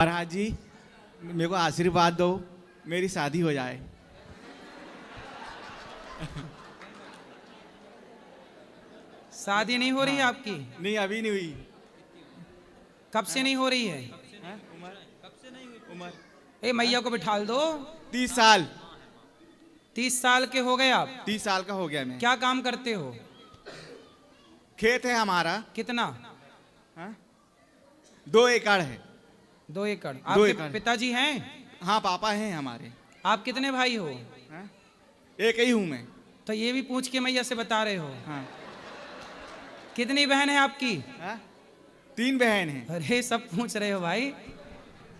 महाराज जी मेरे को आशीर्वाद दो, मेरी शादी हो जाए। शादी नहीं हो रही है आपकी? नहीं, अभी नहीं हुई। कब से नहीं हो रही है? उम्र कब से नहीं हुई? उम्र ए मैया को बिठाल दो। 30 साल। 30 साल के हो गए आप? 30 साल का हो गया मैं। क्या काम करते हो? खेत है हमारा। कितना? 2 एकड़ है। 2 एकड़। 2 आपके एकड़। पिताजी हैं? हाँ, पापा हैं हमारे। आप कितने भाई हो? एक ही हूँ मैं। तो ये भी पूछ के मैया से बता रहे हो? हाँ। कितनी बहन है आपकी? 3 बहन हैं। अरे सब पूछ रहे हो भाई।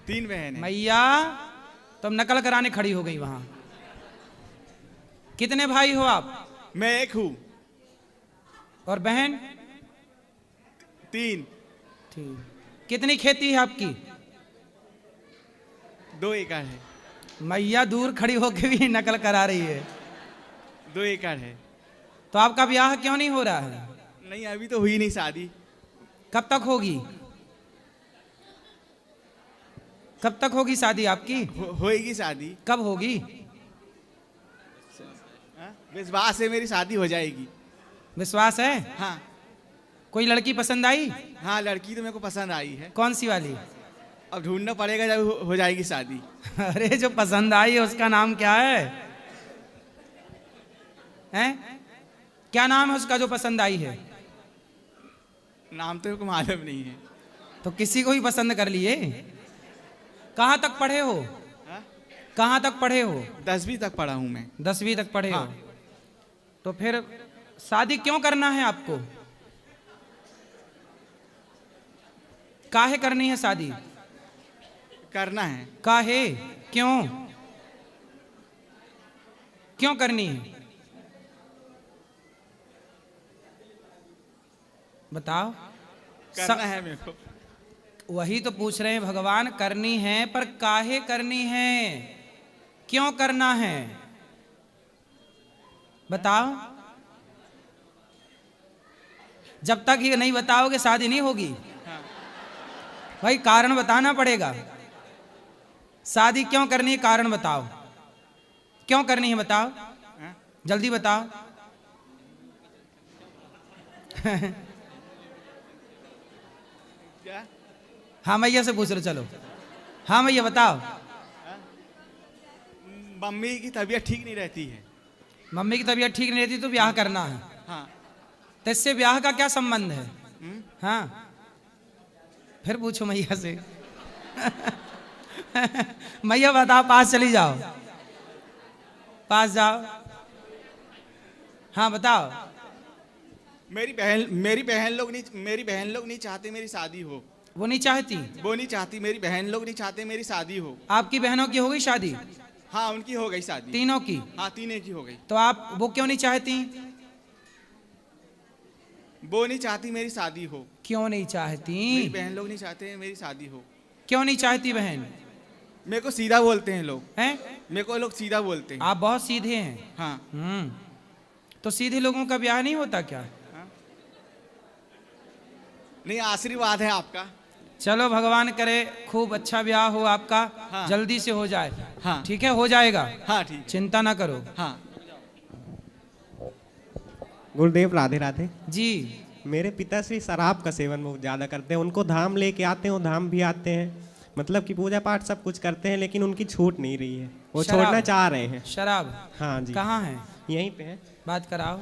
3 बहन हैं। मैया तुम नकल कराने खड़ी हो गई वहां। कितने भाई हो आप? मैं एक हूँ। और बहन? 3। ठीक। कितनी खेती है आपकी? 2 एकड़ है। मैया दूर खड़ी होकर भी नकल करा रही है। 2 एकड़ है। तो आपका ब्याह क्यों नहीं हो रहा है? नहीं, अभी तो हुई नहीं शादी। कब तक होगी? कब तक होगी शादी आपकी? होएगी शादी। कब होगी? विश्वास है मेरी शादी हो जाएगी। विश्वास है? हाँ। कोई लड़की पसंद आई? हाँ, लड़की तो मेरे को पसंद आई है। कौन सी वाली? अब ढूंढना पड़ेगा जब हो जाएगी शादी। अरे जो पसंद आई है उसका नाम क्या है? हैं? क्या नाम है उसका जो पसंद आई है? नाम तो मेरे को मालूम नहीं है। तो किसी को ही पसंद कर लिए। कहाँ तक पढ़े हो? कहाँ तक पढ़े हो? 10वीं तक पढ़ा हूँ मैं। 10वीं तक पढ़े हाँ। हो? तो फिर शादी क्यों करना है आपको? काहे करनी है शादी? करना है। काहे? क्यों? क्यों करनी है? बताओ। करना है मेरे को। वही तो पूछ रहे हैं भगवान। करनी है पर काहे करनी है? क्यों करना है? बताओ। जब तक ये नहीं बताओगे शादी नहीं होगी। हाँ। भाई कारण बताना पड़ेगा। शादी क्यों करनी है कारण बताओ। क्यों करनी है बताओ। हाँ? जल्दी बताओ। क्या? हाँ मैया से पूछ लो चलो। हाँ मैया बताओ। मम्मी की तबीयत ठीक नहीं रहती है। मम्मी की तबीयत ठीक नहीं रहती तो ब्याह करना है। हाँ। तो इससे ब्याह का क्या संबंध है? हम्म? हाँ फिर पूछो मैया से। मैया बताओ। पास चली जाओ। पास जाओ। हाँ बताओ। मेरी बहन लोग नहीं चाहते मेरी शादी हो। वो नहीं चाहती? वो नहीं चाहती। मेरी बहन लोग नहीं चाहते मेरी शादी हो। आपकी बहनों की हो गई शादी? हाँ, उनकी हो गई शादी। तीनों की? हाँ, 3 की हो गई। तो आप वो क्यों नहीं चाहती? वो नहीं चाहती मेरी शादी हो। क्यों नहीं मेरी चाहती? बहन लोग नहीं चाहते मेरी शादी हो। क्यों नहीं चाहती बहन? मेरे को सीधा बोलते हैं लोग। हैं? मेरे को लोग सीधा बोलते हैं। आप बहुत सीधे हैं। हाँ। तो सीधे लोगों का ब्याह नहीं होता क्या? नहीं, आशीर्वाद है आपका। चलो भगवान करे खूब अच्छा ब्याह हो आपका। हाँ। जल्दी से हो जाए। हाँ। ठीक है, हो जाएगा। हाँ, ठीक है। चिंता ना करो। हाँ। गुरुदेव राधे राधे जी। मेरे पिताश्री शराब का सेवन बहुत ज़्यादा करते हैं। उनको धाम लेके आते हैं, वो धाम भी आते हैं, मतलब कि पूजा पाठ सब कुछ करते हैं, लेकिन उनकी छूट नहीं रही है। वो शराब? छोड़ना चाह रहे हैं। शराब? हाँ जी। कहाँ है? यहीं पे है। बात कराओ।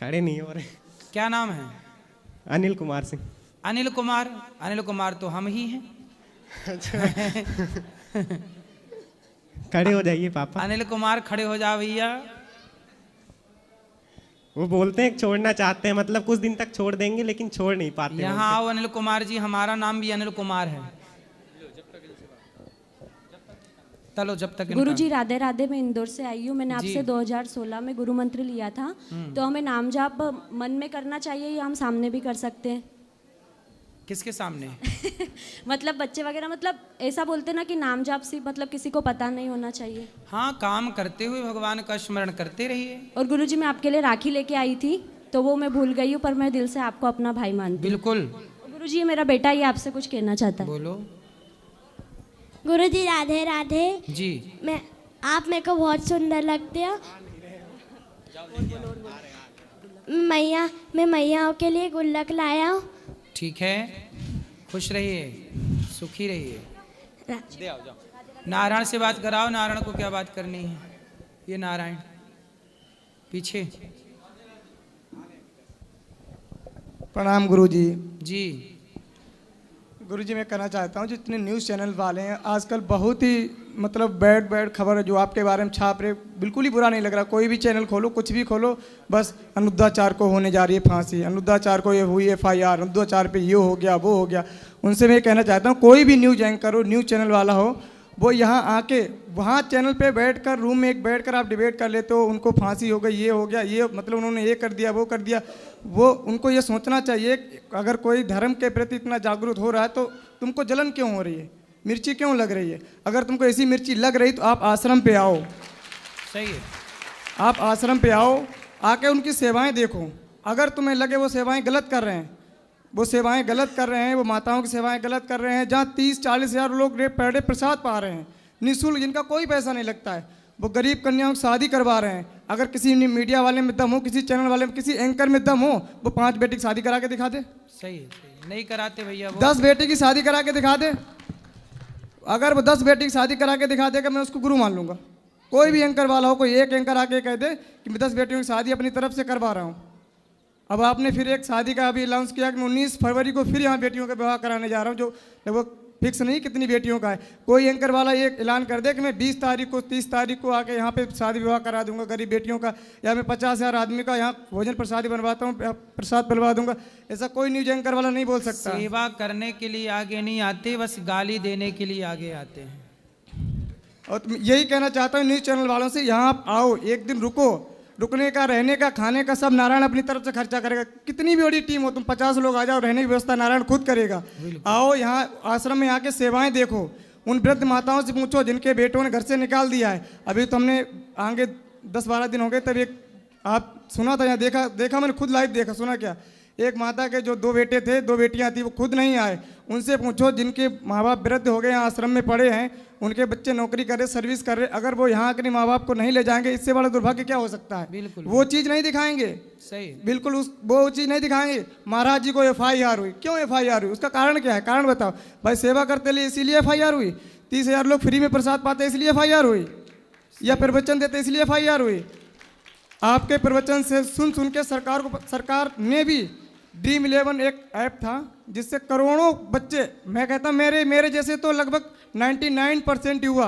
खड़े नहीं हो रहे। क्या नाम है? अनिल कुमार सिंह। अनिल कुमार? अनिल कुमार तो हम ही हैं। खड़े हो जाइए पापा। अनिल कुमार खड़े हो जाओ भैया। वो बोलते हैं छोड़ना चाहते हैं, मतलब कुछ दिन तक छोड़ देंगे लेकिन छोड़ नहीं पाते। यहाँ आओ अनिल कुमार जी। हमारा नाम भी अनिल कुमार है। चलो जब तक। गुरुजी राधे राधे। मैं इंदौर से आई हूँ। मैंने जी। आपसे 2016 में गुरु मंत्र लिया था। तो हमें नाम जाप मन में करना चाहिए या हम सामने भी कर सकते हैं? किसके सामने? मतलब बच्चे वगैरह, मतलब ऐसा बोलते ना कि नाम जाप से मतलब किसी को पता नहीं होना चाहिए। हाँ, काम करते हुए भगवान का स्मरण करते रहिए। और गुरुजी मैं आपके लिए राखी लेके आई थी, तो वो मैं भूल गई हूँ, पर मैं दिल से आपको अपना भाई मानती हूँ। बिल्कुल। गुरुजी ये मेरा बेटा, ये आपसे कुछ कहना चाहता है। बोलो। गुरुजी राधे राधे। जी। आप मेरे को बहुत सुंदर लगते हो। मैं मैयाओं के लिए गुल्लक लाया हूँ। ठीक है, खुश रहिए, सुखी रहिए। नारायण से बात कराओ। नारायण को क्या बात करनी है? ये नारायण पीछे। प्रणाम गुरुजी। जी। गुरुजी मैं कहना चाहता हूँ जितने न्यूज़ चैनल वाले हैं आजकल बहुत ही मतलब बैड खबर जो आपके बारे में छाप रहे, बिल्कुल ही बुरा नहीं लग रहा। कोई भी चैनल खोलो, कुछ भी खोलो, बस अनुद्धाचार को होने जा रही है फांसी, अनुद्धाचार को ये हुई FIR, अनुद्धाचार पे ये हो गया वो हो गया। उनसे मैं कहना चाहता हूँ कोई भी न्यूज़ एंकर हो, न्यूज़ चैनल वाला हो, वो यहाँ आके वहाँ चैनल पे बैठकर रूम में एक बैठकर आप डिबेट कर लेते हो, उनको फांसी हो गई, ये हो गया, ये मतलब उन्होंने ये कर दिया वो कर दिया। वो उनको ये सोचना चाहिए अगर कोई धर्म के प्रति इतना जागरूक हो रहा है तो तुमको जलन क्यों हो रही है, मिर्ची क्यों लग रही है? अगर तुमको ऐसी मिर्ची लग रही तो आप आश्रम पे आओ। सही है। आप आश्रम पे आओ, आके उनकी सेवाएं देखो। अगर तुम्हें लगे वो सेवाएं गलत कर रहे हैं, वो सेवाएं गलत कर रहे हैं, वो माताओं की सेवाएं गलत कर रहे हैं, जहाँ 30-40 हज़ार लोग पर डे प्रसाद पा रहे हैं निःशुल्क, जिनका कोई पैसा नहीं लगता है, वो गरीब कन्याओं की शादी करवा रहे हैं। अगर किसी मीडिया वाले में दम हो, किसी चैनल वाले में, किसी एंकर में दम हो, वो 5 बेटी की शादी करा के दिखा दे। सही है, सही है। नहीं कराते भैया वो। 10 बेटी की शादी करा के दिखा दे। अगर वो 10 बेटी की शादी करा के दिखा देगा मैं उसको गुरु मान लूँगा। कोई भी एंकर वाला हो, कोई एक एंकर आके कह दे कि मैं 10 बेटियों की शादी अपनी तरफ से करवा रहा हूँ। अब आपने फिर एक शादी का अभी अनाउंस किया कि मैं 19 फरवरी को फिर यहाँ बेटियों का विवाह कराने जा रहा हूँ, जो लगभग फिक्स नहीं कितनी बेटियों का है। कोई एंकर वाला ये ऐलान कर दे कि मैं 20 तारीख को 30 तारीख को आके यहाँ पे शादी विवाह करा दूंगा गरीब बेटियों का, या मैं 50,000 आदमी का यहाँ भोजन प्रसादी बनवाता हूँ, प्रसाद बनवा दूंगा। ऐसा कोई न्यूज एंकर वाला नहीं बोल सकता। सेवा करने के लिए आगे नहीं आते, बस गाली देने के लिए आगे आते हैं। और यही कहना चाहता हूँ न्यूज़ चैनल वालों से, यहाँ आप आओ, एक दिन रुको, रुकने का, रहने का, खाने का सब नारायण अपनी तरफ से खर्चा करेगा। कितनी भी बड़ी टीम हो, तुम 50 लोग आ जाओ, रहने की व्यवस्था नारायण खुद करेगा। आओ यहाँ आश्रम में आके सेवाएं देखो, उन वृद्ध माताओं से पूछो जिनके बेटों ने घर से निकाल दिया है। अभी तो हमने आगे 10-12 दिन हो गए, तब एक आप सुना था, यहाँ देखा मैंने खुद लाइव देखा। सुना क्या? एक माता के जो 2 बेटे थे, 2 बेटियां थी, वो खुद नहीं आए। उनसे पूछो जिनके माँ बाप वृद्ध हो गए, यहाँ आश्रम में पड़े हैं, उनके बच्चे नौकरी कर रहे, सर्विस कर रहे, अगर वो यहाँ अपने माँ बाप को नहीं ले जाएंगे, इससे बड़ा दुर्भाग्य क्या हो सकता है? बिल्कुल वो चीज़ नहीं दिखाएंगे। सही, बिल्कुल वो चीज़ नहीं दिखाएंगे। महाराज जी को FIR हुई, क्यों FIR हुई? उसका कारण क्या है? कारण बताओ भाई। सेवा करते लिए इसीलिए FIR हुई? 30,000 लोग फ्री में प्रसाद पाते इसलिए FIR हुई? या प्रवचन देते इसलिए FIR हुई? आपके प्रवचन से सुन के सरकार ने भी Dream11 एक ऐप था जिससे करोड़ों बच्चे, मैं कहता मेरे जैसे तो लगभग 99% युवा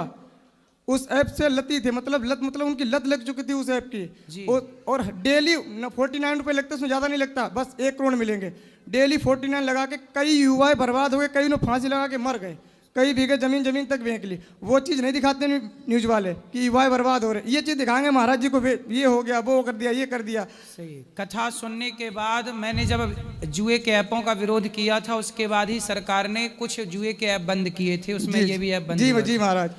उस ऐप से लती थे। मतलब उनकी लत लग चुकी थी उस ऐप की। और डेली 49 रुपये लगते, उसमें ज़्यादा नहीं लगता, बस 1 करोड़ मिलेंगे। डेली 49 लगा के कई युवाएं बर्बाद हो गए, कई ने फांसी लगा के मर गए, कई बीघे जमीन तक बेच ली। वो चीज़ नहीं दिखाते न्यूज़ वाले कि युवाएं बर्बाद हो रहे। ये चीज़ दिखाएंगे महाराज जी को, ये हो गया, वो कर दिया, ये कर दिया। सही। कथा सुनने के बाद मैंने जब जुए के ऐपों का विरोध किया था, उसके बाद ही सरकार ने कुछ जुए के ऐप बंद किए थे, उसमें ये भी ऐप बंद। जी महाराज।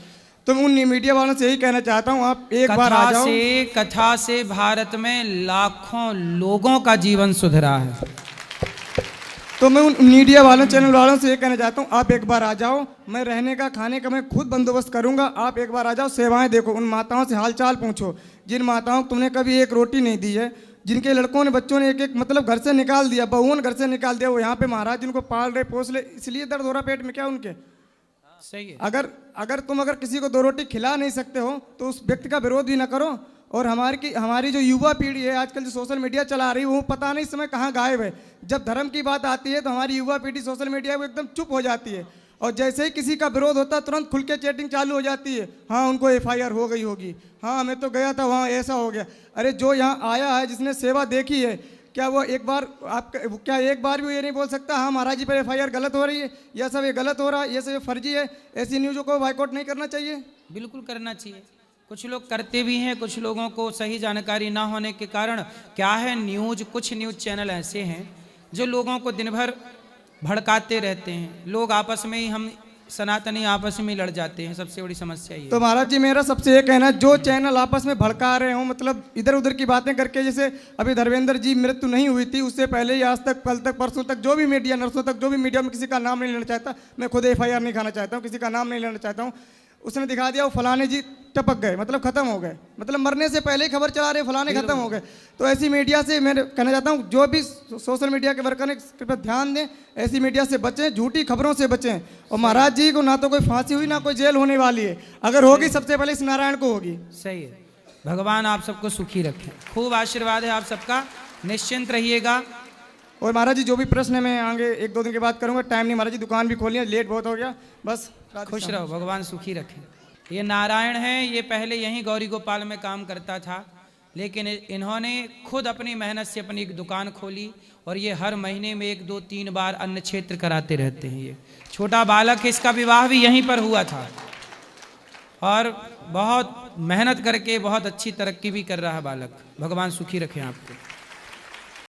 तो मैं उन मीडिया वालों से यही कहना चाहता हूँ, आप एक बार आ जाओ। कथा से भारत में लाखों लोगों का जीवन सुधरा है। तो मैं उन मीडिया वालों, चैनल वालों से ये कहना चाहता हूँ, आप एक बार आ जाओ, मैं रहने का, खाने का मैं खुद बंदोबस्त करूँगा। आप एक बार आ जाओ, सेवाएं देखो, उन माताओं से हालचाल पूछो जिन माताओं को तुमने कभी एक रोटी नहीं दी है, जिनके लड़कों ने, बच्चों ने एक मतलब घर से निकाल दिया, बहुओं ने घर से निकाल दिया, वो यहाँ पे महाराज जिनको पाल रहे, पोस ले, इसलिए दर्द हो रहा पेट में, क्या उनके? सही है। अगर तुम किसी को 2 रोटी खिला नहीं सकते हो तो उस व्यक्ति का विरोध भी ना करो। और हमारी जो युवा पीढ़ी है आजकल जो सोशल मीडिया चला रही है, वो पता नहीं इस समय कहाँ गायब है। जब धर्म की बात आती है तो हमारी युवा पीढ़ी सोशल मीडिया वो एकदम चुप हो जाती है, और जैसे ही किसी का विरोध होता है तुरंत खुल के चैटिंग चालू हो जाती है। हाँ उनको FIR हो गई होगी, हाँ मैं तो गया था वहाँ ऐसा हो गया। अरे जो यहाँ आया है, जिसने सेवा देखी है, क्या वो एक बार भी ये नहीं बोल सकता हाँ महाराज जी पर FIR गलत हो रही है, यह सब ये गलत हो रहा है, ये सब फर्जी है? ऐसी न्यूज़ों को बाइकआउट नहीं करना चाहिए? बिल्कुल करना चाहिए। कुछ लोग करते भी हैं, कुछ लोगों को सही जानकारी ना होने के कारण क्या है, कुछ न्यूज़ चैनल ऐसे हैं जो लोगों को दिन भर भड़काते रहते हैं। लोग आपस में ही हम सनातनी आपस में लड़ जाते हैं, सबसे बड़ी समस्या ये तो महाराज जी मेरा सबसे ये कहना है, जो चैनल आपस में भड़का रहे हो, मतलब इधर उधर की बातें करके, जैसे अभी धर्मेंद्र जी मृत्यु नहीं हुई थी, उससे पहले ही आज तक, कल तक, परसों तक जो भी मीडिया, नरसों तक जो भी मीडिया में किसी का नाम नहीं लेना चाहता, मैं खुद FIR नहीं खाना चाहता हूँ, किसी का नाम नहीं लेना चाहता हूँ, उसने दिखा दिया वो फलाने जी टपक गए, मतलब खत्म हो गए, मतलब मरने से पहले ही खबर चला रहे फलाने खत्म हो गए। तो ऐसी मीडिया से मैं कहना चाहता हूँ, जो भी सोशल मीडिया के वर्कर हैं कृपया ध्यान दें, ऐसी मीडिया से बचें, झूठी खबरों से बचें। और महाराज जी को ना तो कोई फांसी हुई ना कोई जेल होने वाली है, अगर होगी सबसे पहले इस नारायण को होगी। सही है। भगवान आप सबको सुखी रखें, खूब आशीर्वाद है आप सबका, निश्चिंत रहिएगा। और महाराज जी जो भी प्रश्न है मैं आगे 1-2 दिन के बाद करूंगा, टाइम नहीं महाराज जी, दुकान भी खोली है, लेट बहुत हो गया, बस खुश रहो, भगवान सुखी रखें। ये नारायण है, ये पहले यहीं गौरी गोपाल में काम करता था, लेकिन इन्होंने खुद अपनी मेहनत से अपनी एक दुकान खोली और ये हर महीने में 1, 2, 3 बार अन्न क्षेत्र कराते रहते हैं। ये छोटा बालक है, इसका विवाह भी यहीं पर हुआ था और बहुत मेहनत करके बहुत अच्छी तरक्की भी कर रहा है बालक। भगवान सुखी रखें आपको।